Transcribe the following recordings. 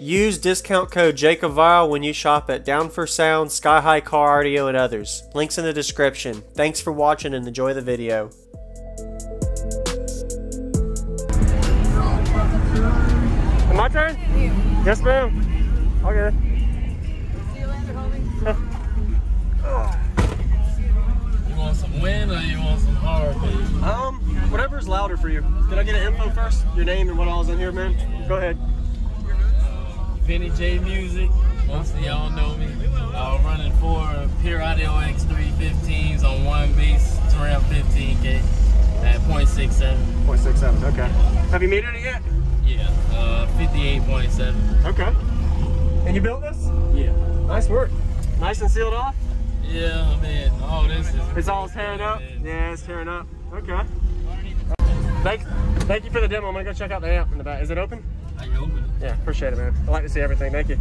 Use discount code JACOBVILE when you shop at Down for Sound, Sky High Car Audio, and others. Links in the description. Thanks for watching and enjoy the video. My turn? Yes, ma'am. Okay. See you later, homie. You want some wind or you want some hard beat? Whatever's louder for you. Did I get an info first? Your name and what all's in here, man? Go ahead. Vinny J Music. Most of y'all know me. Running 4 Pure Audio X315s on one bass. It's around 15K at 0.67. 0.67, okay. Have you metered it yet? Yeah, 58.7. Okay. And you built this? Yeah. Nice work. Nice and sealed off? Yeah, man. Oh, this is... It's all tearing up? Yeah, it's tearing up. Okay. Thank you for the demo. I'm going to go check out the amp in the back. Is it open? I can open it. Yeah, appreciate it, man. I like to see everything. Thank you.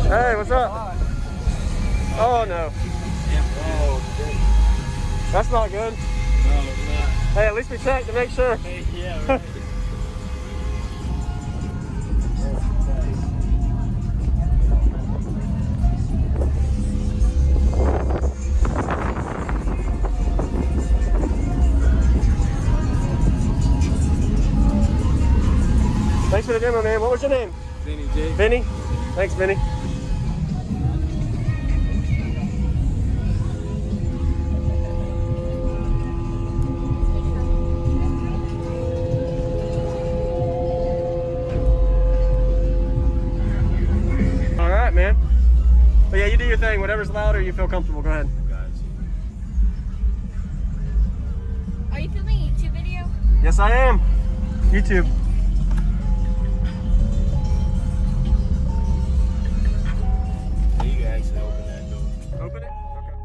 Hey, what's up? Oh, no. That's not good. No, it's not. Hey, at least we checked to make sure. Yeah, right. Thanks for the demo, man. What was your name? Vinny J. Vinny? Thanks, Vinny. All right, man. But yeah, you do your thing. Whatever's louder, you feel comfortable. Go ahead. Are you filming a YouTube video? Yes, I am. YouTube. You can actually open that door. Open it? Okay.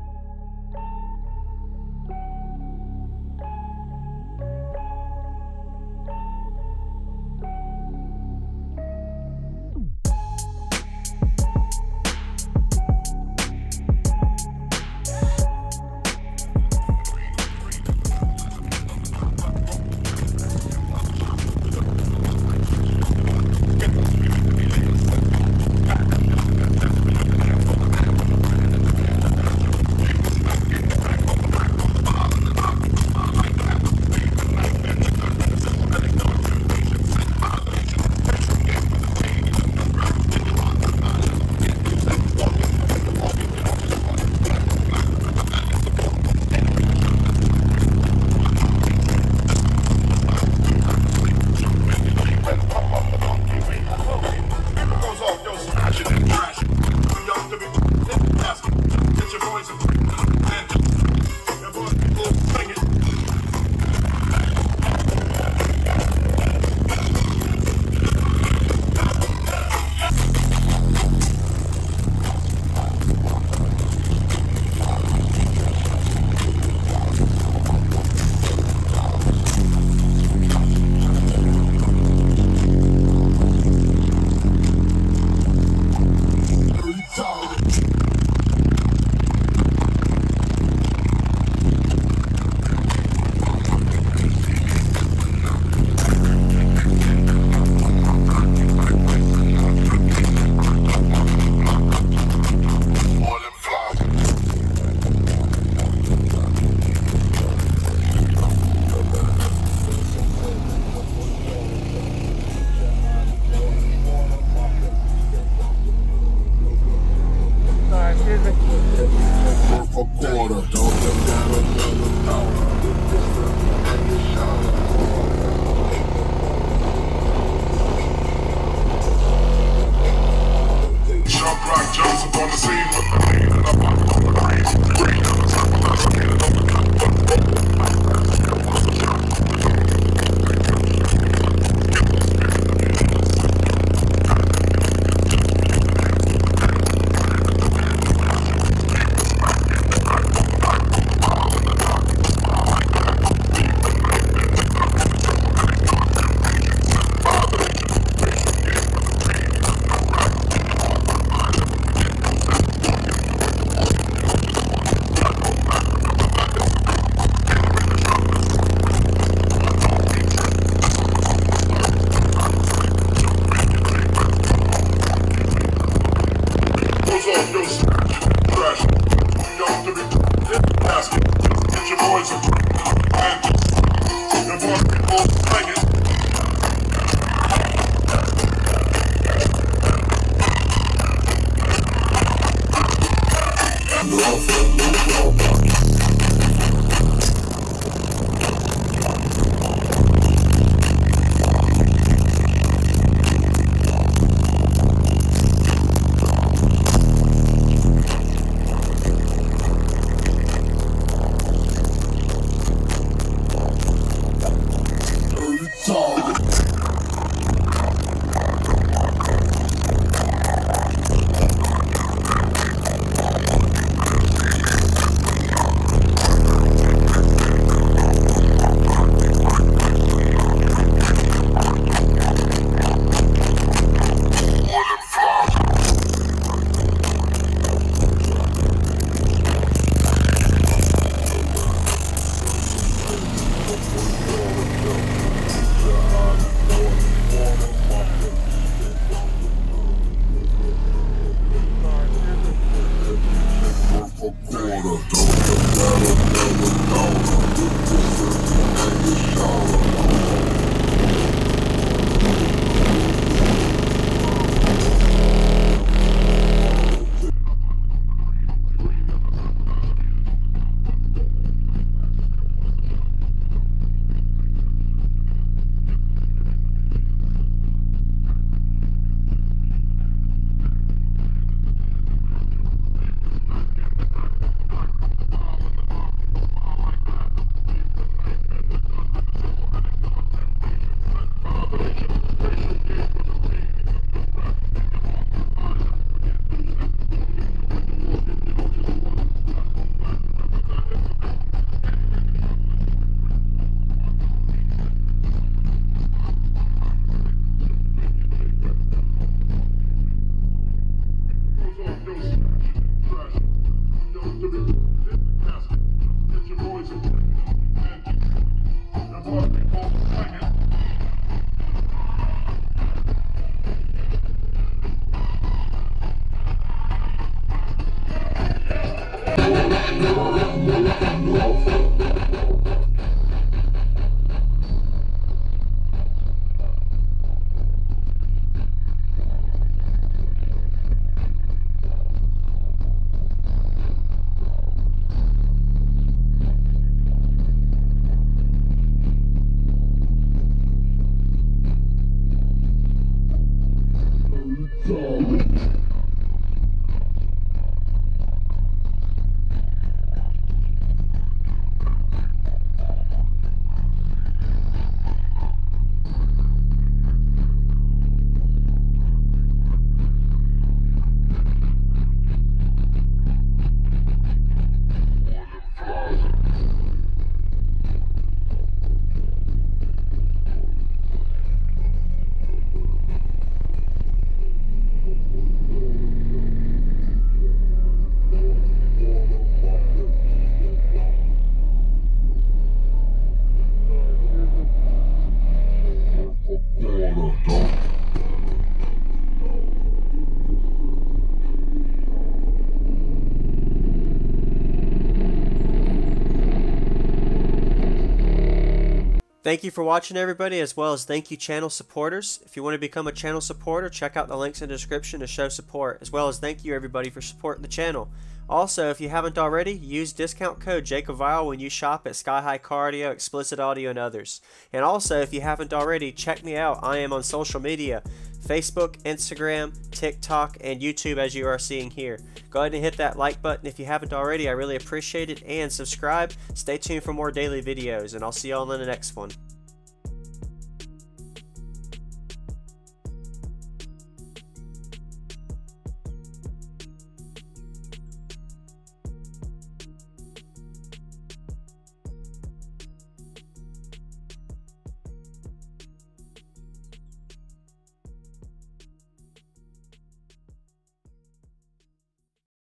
Thank you for watching, everybody, as well as thank you channel supporters. If you want to become a channel supporter, check out the links in the description to show support, as well as thank you everybody for supporting the channel. Also, if you haven't already, use discount code JACOBVILE when you shop at Sky High Car Audio, Explicit Audio, and others. And also, if you haven't already, check me out. I am on social media, Facebook, Instagram, TikTok, and YouTube, as you are seeing here. Go ahead and hit that like button if you haven't already. I really appreciate it. And subscribe. Stay tuned for more daily videos, and I'll see y'all in the next one.